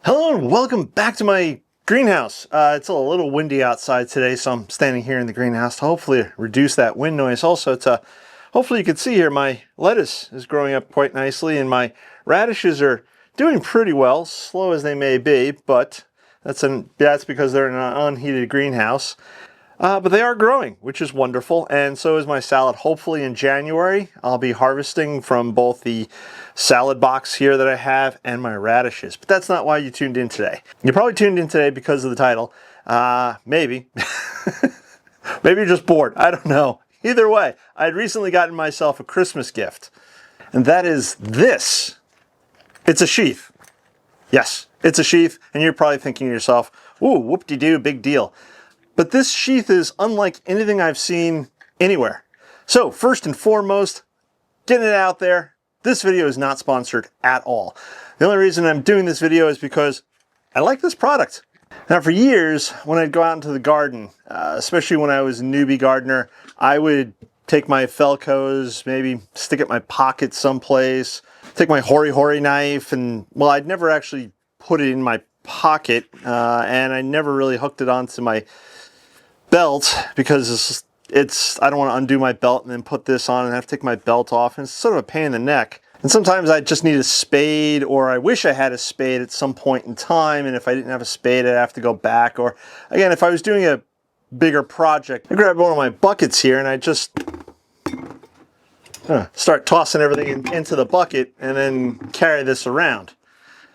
Hello and welcome back to my greenhouse. It's a little windy outside today, so I'm standing here in the greenhouse to hopefully reduce that wind noise. Also, hopefully you can see here my lettuce is growing up quite nicely and my radishes are doing pretty well, slow as they may be, but that's because they're in an unheated greenhouse. But they are growing, which is wonderful, and so is my salad. Hopefully in January, I'll be harvesting from both the salad box here that I have and my radishes. But that's not why you tuned in today. You probably tuned in today because of the title. Maybe. Maybe you're just bored. I don't know. Either way, I had recently gotten myself a Christmas gift, and that is this. It's a sheath. Yes, it's a sheath, and you're probably thinking to yourself, ooh, whoop-de-doo, big deal. But this sheath is unlike anything I've seen anywhere. So first and foremost, getting it out there, this video is not sponsored at all. The only reason I'm doing this video is because I like this product. Now for years, when I'd go out into the garden, especially when I was a newbie gardener, I would take my Felco's, maybe stick it in my pocket someplace, take my Hori Hori knife, and well, I'd never actually put it in my pocket, and I never really hooked it onto my belt because I don't want to undo my belt and then put this on and have to take my belt off, and it's sort of a pain in the neck. And sometimes I just need a spade, or I wish I had a spade at some point in time, and if I didn't have a spade I'd have to go back. Or again, if I was doing a bigger project, I grabbed one of my buckets here and I just start tossing everything into the bucket and then carry this around,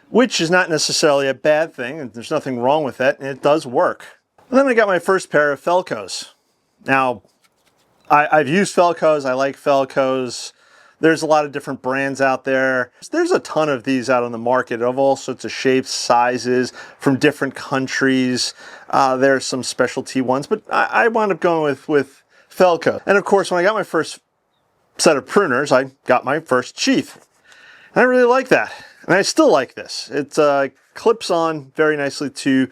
which is not necessarily a bad thing, and there's nothing wrong with that, and it does work. And then I got my first pair of Felco's. Now, I've used Felco's, I like Felco's. There's a lot of different brands out there. There's a ton of these out on the market of all sorts of shapes, sizes, from different countries. There's some specialty ones, but I wound up going with Felco. And of course, when I got my first set of pruners, I got my first sheath. And I really like that. And I still like this. It clips on very nicely to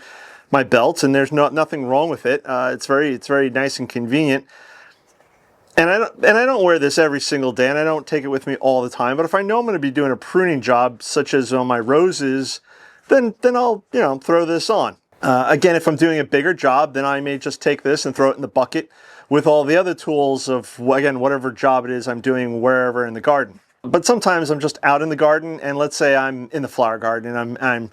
my belt, and there's nothing wrong with it. It's very nice and convenient. And I don't wear this every single day, and I don't take it with me all the time. But if I know I'm going to be doing a pruning job, such as on my roses, then I'll throw this on. Again, if I'm doing a bigger job, then I may just take this and throw it in the bucket with all the other tools of, again, whatever job it is I'm doing wherever in the garden. But sometimes I'm just out in the garden, and let's say I'm in the flower garden and I'm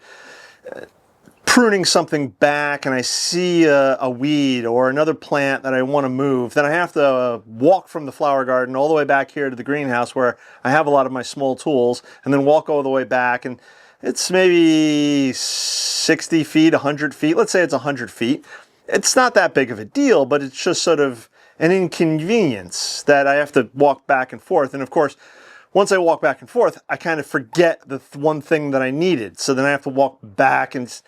pruning something back and I see a weed or another plant that I want to move, then I have to walk from the flower garden all the way back here to the greenhouse where I have a lot of my small tools, and then walk all the way back. And it's maybe 60 feet, 100 feet. Let's say it's 100 feet. It's not that big of a deal, but it's just sort of an inconvenience that I have to walk back and forth. And of course, once I walk back and forth, I kind of forget the one thing that I needed. So then I have to walk back, and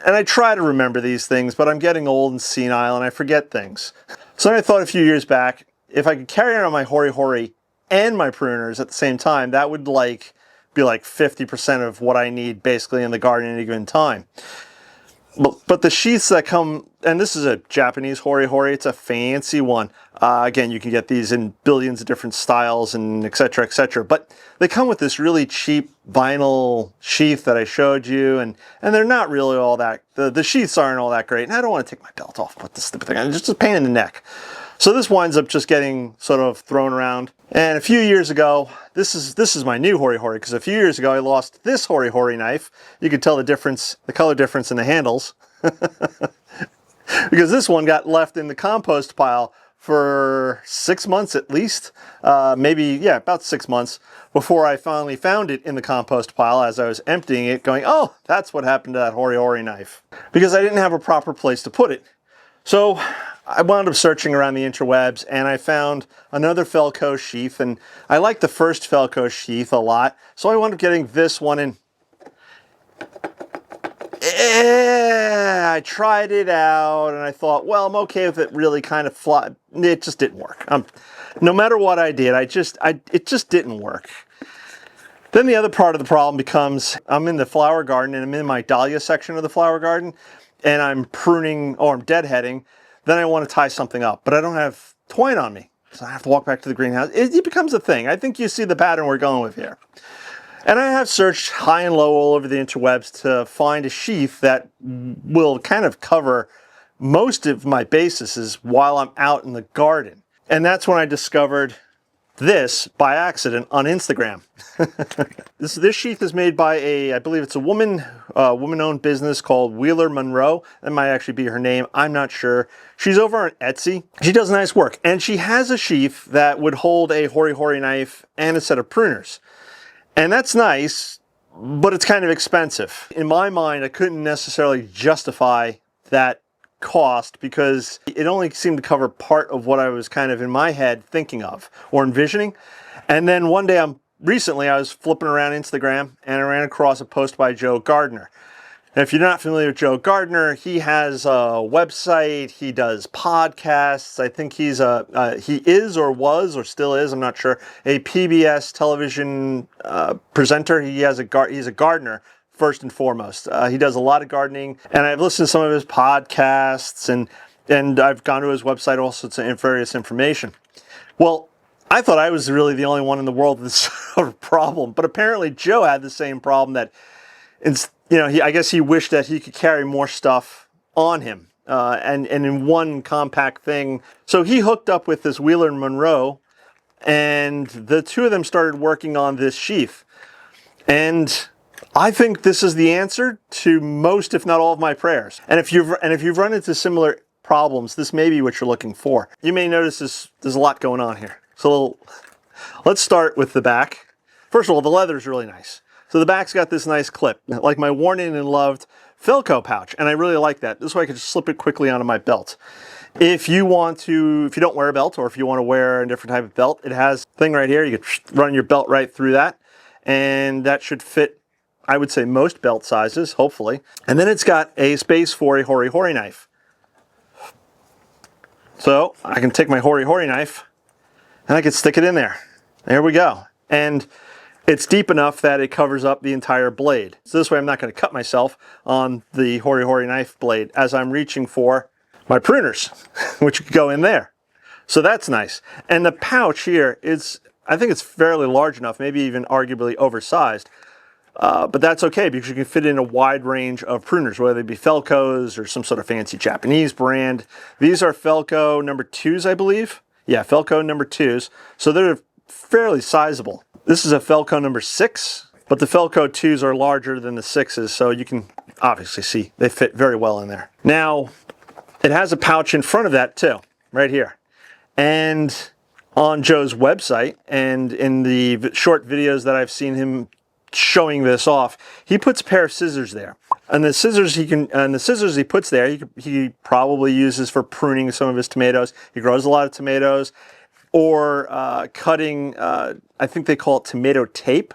I try to remember these things, but I'm getting old and senile and I forget things. So then I thought a few years back, if I could carry around my Hori Hori and my pruners at the same time, that would be like 50% of what I need basically in the garden at any given time. But the sheaths that come, and this is a Japanese Hori Hori, it's a fancy one. Again, you can get these in billions of different styles and et cetera, but they come with this really cheap vinyl sheath that I showed you, and they're not really all that, the sheaths aren't all that great, and I don't want to take my belt off, put this stupid thing on, it's just a pain in the neck. So this winds up just getting sort of thrown around. And a few years ago, this is my new Hori Hori, because a few years ago I lost this Hori Hori knife. You can tell the difference, the color difference in the handles. Because this one got left in the compost pile for 6 months at least, about 6 months, before I finally found it in the compost pile as I was emptying it, going, oh, that's what happened to that Hori Hori knife. Because I didn't have a proper place to put it. So I wound up searching around the interwebs, and I found another Felco sheath, and I like the first Felco sheath a lot, so I wound up getting this one, and I tried it out, and I thought, well, I'm okay with it really kind of fly. It just didn't work. No matter what I did, it just didn't work. Then the other part of the problem becomes, I'm in the flower garden, and I'm in my dahlia section of the flower garden, and I'm pruning, or I'm deadheading. Then I want to tie something up, but I don't have twine on me. So I have to walk back to the greenhouse. It becomes a thing. I think you see the pattern we're going with here. And I have searched high and low all over the interwebs to find a sheath that will kind of cover most of my bases while I'm out in the garden. And that's when I discovered this by accident on Instagram. This sheath is made by I believe it's a woman-owned business called Wheeler Monroe. That might actually be her name. I'm not sure. She's over on Etsy. She does nice work. And she has a sheath that would hold a Hori Hori knife and a set of pruners. And that's nice, but it's kind of expensive. In my mind, I couldn't necessarily justify that cost because it only seemed to cover part of what I was kind of in my head thinking of or envisioning. And then one day recently I was flipping around Instagram and I ran across a post by Joe Gardner. And if you're not familiar with Joe Gardner, he has a website, he does podcasts. I think he is or was or still is, I'm not sure, a PBS television presenter. He's a gardener first and foremost. He does a lot of gardening, and I've listened to some of his podcasts, and I've gone to his website also to various information. Well, I thought I was really the only one in the world with this sort of problem, but apparently Joe had the same problem that, I guess he wished that he could carry more stuff on him and in one compact thing. So he hooked up with this Wheeler Monroe, and the two of them started working on this sheath. And I think this is the answer to most, if not all, of my prayers. And if you've run into similar problems, this may be what you're looking for. You may notice there's a lot going on here. So let's start with the back. First of all, the leather is really nice. So the back's got this nice clip, like my worn in and loved Felco pouch, and I really like that. This way I can just slip it quickly onto my belt. If you don't wear a belt, or if you want to wear a different type of belt, it has a thing right here. You can run your belt right through that, and that should fit, I would say, most belt sizes, hopefully. And then it's got a space for a Hori Hori knife. So I can take my Hori Hori knife and I can stick it in there. There we go. And it's deep enough that it covers up the entire blade. So this way I'm not going to cut myself on the Hori Hori knife blade as I'm reaching for my pruners, which could go in there. So that's nice. And the pouch here I think it's fairly large enough, maybe even arguably oversized. But that's okay because you can fit in a wide range of pruners, whether they be Felcos or some sort of fancy Japanese brand. These are Felco number 2s, I believe. Yeah, Felco number 2s. So they're fairly sizable. This is a Felco number 6, but the Felco 2s are larger than the 6s, so you can obviously see they fit very well in there. Now, it has a pouch in front of that too, right here. And on Joe's website, and in the short videos that I've seen him showing this off, he puts a pair of scissors there. And the scissors he puts there, he probably uses for pruning some of his tomatoes. He grows a lot of tomatoes, or cutting, I think they call it tomato tape.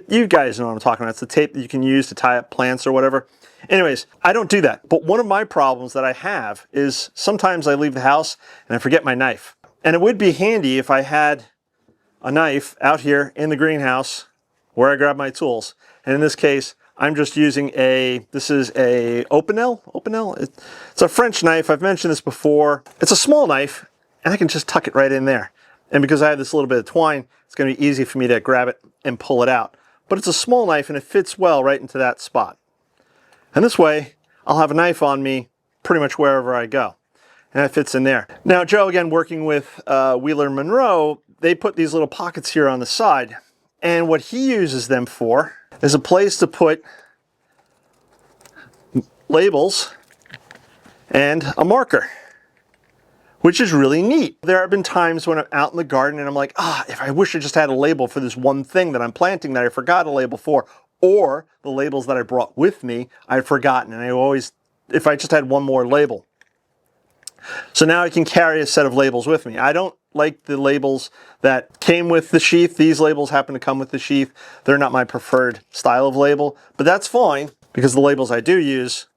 You guys know what I'm talking about. It's the tape that you can use to tie up plants or whatever. Anyways, I don't do that. But one of my problems that I have is sometimes I leave the house and I forget my knife. And it would be handy if I had a knife out here in the greenhouse where I grab my tools. And in this case, I'm just using this is a Opinel. It's a French knife. I've mentioned this before. It's a small knife, and I can just tuck it right in there. And because I have this little bit of twine, it's going to be easy for me to grab it and pull it out. But it's a small knife, and it fits well right into that spot. And this way, I'll have a knife on me pretty much wherever I go. And it fits in there. Now, Joe, again, working with Wheeler Monroe, they put these little pockets here on the side. And what he uses them for is a place to put labels and a marker, which is really neat. There have been times when I'm out in the garden and I'm like, if I wish I just had a label for this one thing that I'm planting that I forgot a label for, or the labels that I brought with me, I've forgotten. And if I just had one more label. So now I can carry a set of labels with me. I don't like the labels that came with the sheath. These labels happen to come with the sheath. They're not my preferred style of label, but that's fine because the labels I do use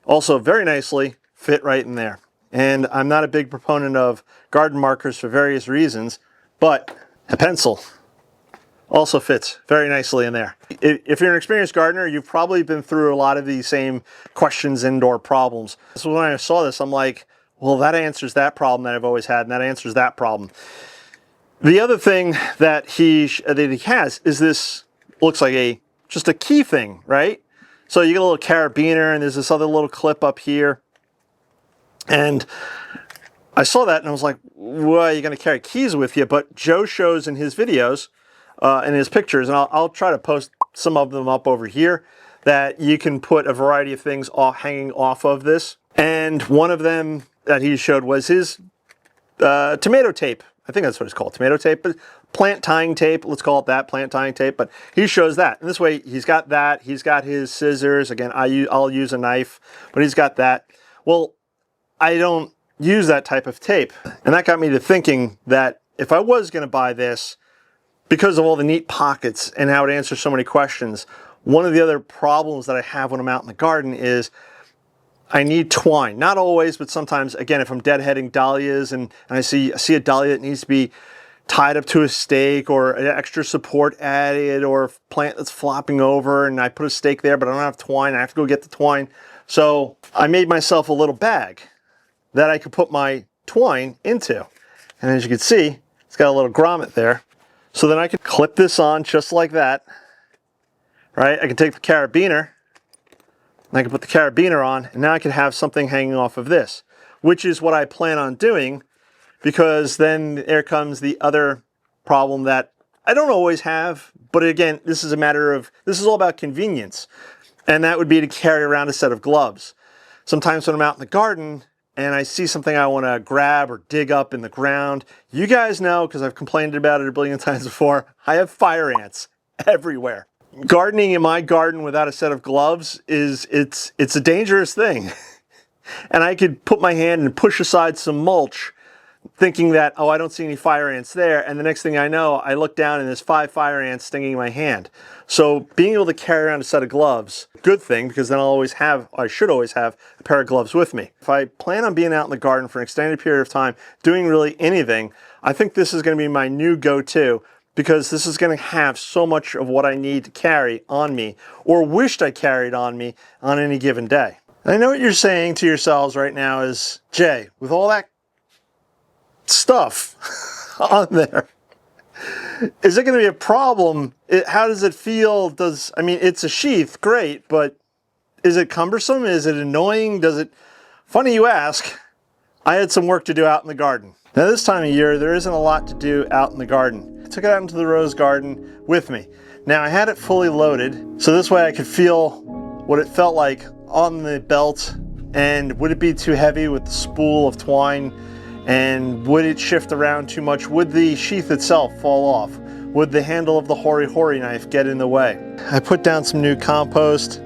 also very nicely fit right in there. And I'm not a big proponent of garden markers for various reasons, but a pencil also fits very nicely in there. If you're an experienced gardener, you've probably been through a lot of these same questions, indoor problems. So when I saw this, I'm like, well, that answers that problem that I've always had, and that answers that problem. The other thing that he has is this looks like just a key thing, right? So you get a little carabiner, and there's this other little clip up here. And I saw that and I was like, well, you're going to carry keys with you. But Joe shows in his videos, in his pictures, and I'll try to post some of them up over here, that you can put a variety of things hanging off of this. And one of them that he showed was his tomato tape. I think that's what it's called, tomato tape, but plant tying tape. Let's call it that, plant tying tape. But he shows that. And this way, he's got that. He's got his scissors. Again, I'll use a knife, but he's got that. Well, I don't use that type of tape. And that got me to thinking that if I was going to buy this, because of all the neat pockets and how it answers so many questions, one of the other problems that I have when I'm out in the garden is I need twine. Not always, but sometimes, again, if I'm deadheading dahlias and I see a dahlia that needs to be tied up to a stake or an extra support added, or a plant that's flopping over and I put a stake there but I don't have twine, I have to go get the twine. So I made myself a little bag that I could put my twine into. And as you can see, it's got a little grommet there. So then I could clip this on just like that, right? I can take the carabiner, and I can put the carabiner on, and now I can have something hanging off of this, which is what I plan on doing, because then there comes the other problem that I don't always have, but again, this is all about convenience, and that would be to carry around a set of gloves. Sometimes when I'm out in the garden, and I see something I want to grab or dig up in the ground, you guys know, because I've complained about it a billion times before, I have fire ants everywhere. Gardening in my garden without a set of gloves it's a dangerous thing. And I could put my hand and push aside some mulch, thinking that, oh, I don't see any fire ants there, and the next thing I know, I look down and there's 5 fire ants stinging my hand. So being able to carry around a set of gloves, good thing, because then I should always have a pair of gloves with me. If I plan on being out in the garden for an extended period of time, doing really anything, I think this is going to be my new go-to, because this is going to have so much of what I need to carry on me, or wished I carried on me on any given day. And I know what you're saying to yourselves right now is, Jay, with all that stuff on there, is it going to be a problem? How does it feel? I mean, it's a sheath, great, but is it cumbersome? Is it annoying? Funny you ask. I had some work to do out in the garden. Now this time of year, there isn't a lot to do out in the garden. I took it out into the rose garden with me. Now I had it fully loaded, so this way I could feel what it felt like on the belt, and would it be too heavy with the spool of twine? And would it shift around too much? Would the sheath itself fall off? Would the handle of the Hori Hori knife get in the way? I put down some new compost.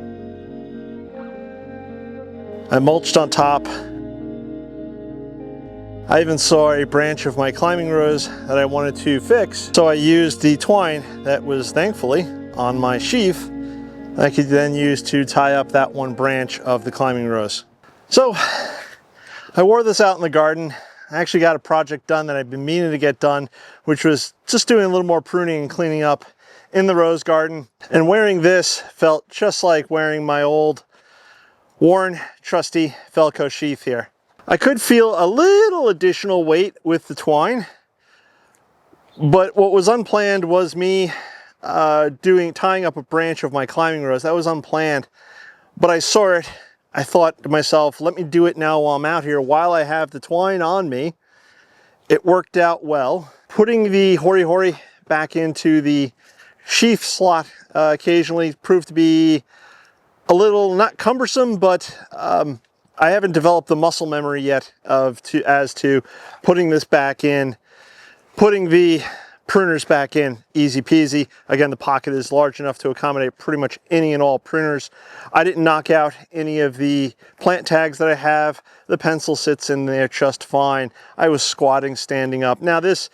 I mulched on top. I even saw a branch of my climbing rose that I wanted to fix, so I used the twine that was thankfully on my sheath I could then use to tie up that one branch of the climbing rose. So I wore this out in the garden. I actually got a project done that I've been meaning to get done, which was just doing a little more pruning and cleaning up in the rose garden. And wearing this felt just like wearing my old worn, trusty Felco sheath here. I could feel a little additional weight with the twine, but what was unplanned was me tying up a branch of my climbing rose. That was unplanned, but I saw it. I thought to myself, let me do it now while I'm out here, while I have the twine on me. It worked out well. Putting the Hori Hori back into the sheath slot occasionally proved to be a little, not cumbersome, but I haven't developed the muscle memory yet as to putting this back in, putting the pruners back in, easy peasy. Again, the pocket is large enough to accommodate pretty much any and all pruners. I didn't knock out any of the plant tags that I have. The pencil sits in there just fine. I was squatting, standing up. Now this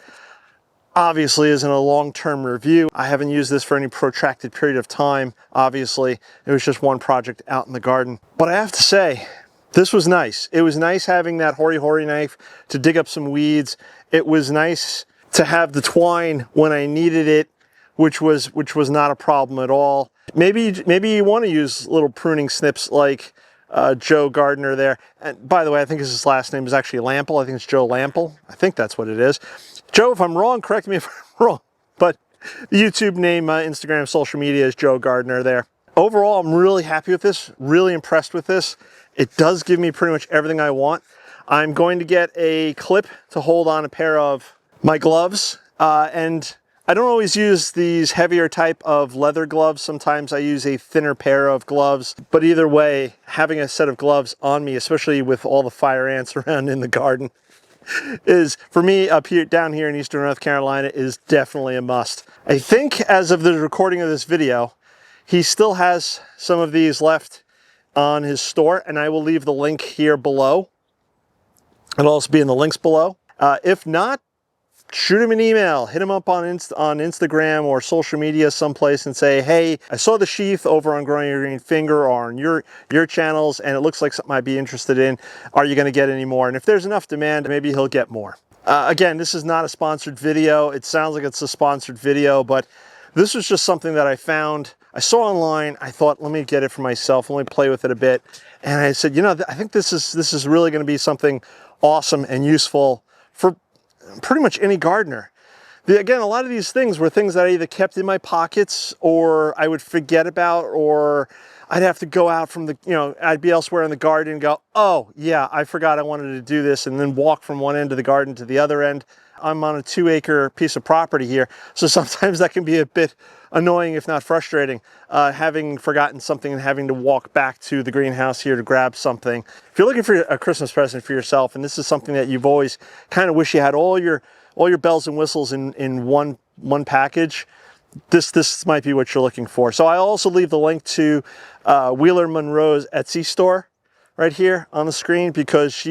obviously isn't a long-term review. I haven't used this for any protracted period of time. Obviously, it was just one project out in the garden. But I have to say, this was nice. It was nice having that Hori Hori knife to dig up some weeds. It was nice to have the twine when I needed it, which was not a problem at all. Maybe you want to use little pruning snips like Joe Gardner there. And by the way, I think his last name is actually Lample. I think it's Joe Lample. I think that's what it is. Joe, if I'm wrong, correct me if I'm wrong. But The YouTube name, Instagram, social media is Joe Gardener there. Overall, I'm really happy with this, really impressed with this. It does give me pretty much everything I want. I'm going to get a clip to hold on a pair of my gloves, and I don't always use these heavier type of leather gloves. Sometimes I use a thinner pair of gloves, but either way, having a set of gloves on me, especially with all the fire ants around in the garden, is, for me, down here in Eastern North Carolina, is definitely a must. I think as of the recording of this video, he still has some of these left on his store, and I will leave the link here below. It'll also be in the links below. If not, shoot him an email, hit him up on Instagram or social media someplace and say, hey, I saw the sheath over on Growing Your Green Finger or on your channels, and it looks like something I'd be interested in. Are you going to get any more? And if there's enough demand, maybe he'll get more. Again, this is not a sponsored video. It sounds like it's a sponsored video, but this was just something that I found. I saw online. I thought, let me get it for myself. Let me play with it a bit. And I said, you know, I think this is really going to be something awesome and useful for pretty much any gardener. Again, a lot of these things were things that I either kept in my pockets or I would forget about, or I'd have to go out from the, you know, I'd be elsewhere in the garden and go, oh yeah, I forgot I wanted to do this, and then walk from one end of the garden to the other end. I'm on a 2-acre piece of property here, so sometimes that can be a bit annoying, if not frustrating, having forgotten something and having to walk back to the greenhouse here to grab something. If you're looking for a Christmas present for yourself, and this is something that you've always kind of wish you had all your bells and whistles in one package, this might be what you're looking for. So I'll also leave the link to Wheeler Monroe's Etsy store right here on the screen, because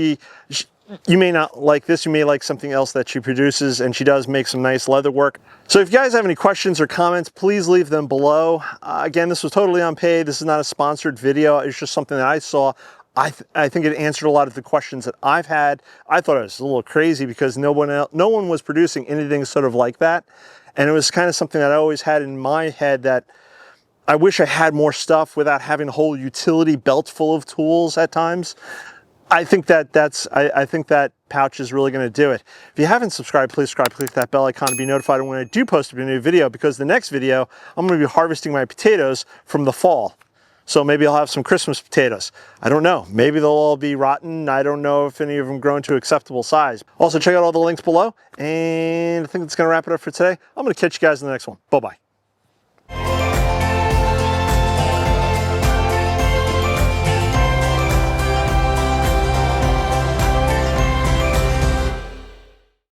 you may not like this, you may like something else that she produces, and she does make some nice leather work. So if you guys have any questions or comments, please leave them below. Again, this was totally unpaid. This is not a sponsored video. It's just something that I saw. I think it answered a lot of the questions that I've had. I thought it was a little crazy because no one was producing anything sort of like that. And it was kind of something that I always had in my head, that I wish I had more stuff without having a whole utility belt full of tools at times. I think that pouch is really going to do it. If you haven't subscribed, please subscribe, click that bell icon to be notified when I do post a new video, because the next video, I'm going to be harvesting my potatoes from the fall. So maybe I'll have some Christmas potatoes. I don't know. Maybe they'll all be rotten. I don't know if any of them grown to acceptable size. Also, check out all the links below. And I think that's going to wrap it up for today. I'm going to catch you guys in the next one. Bye-bye.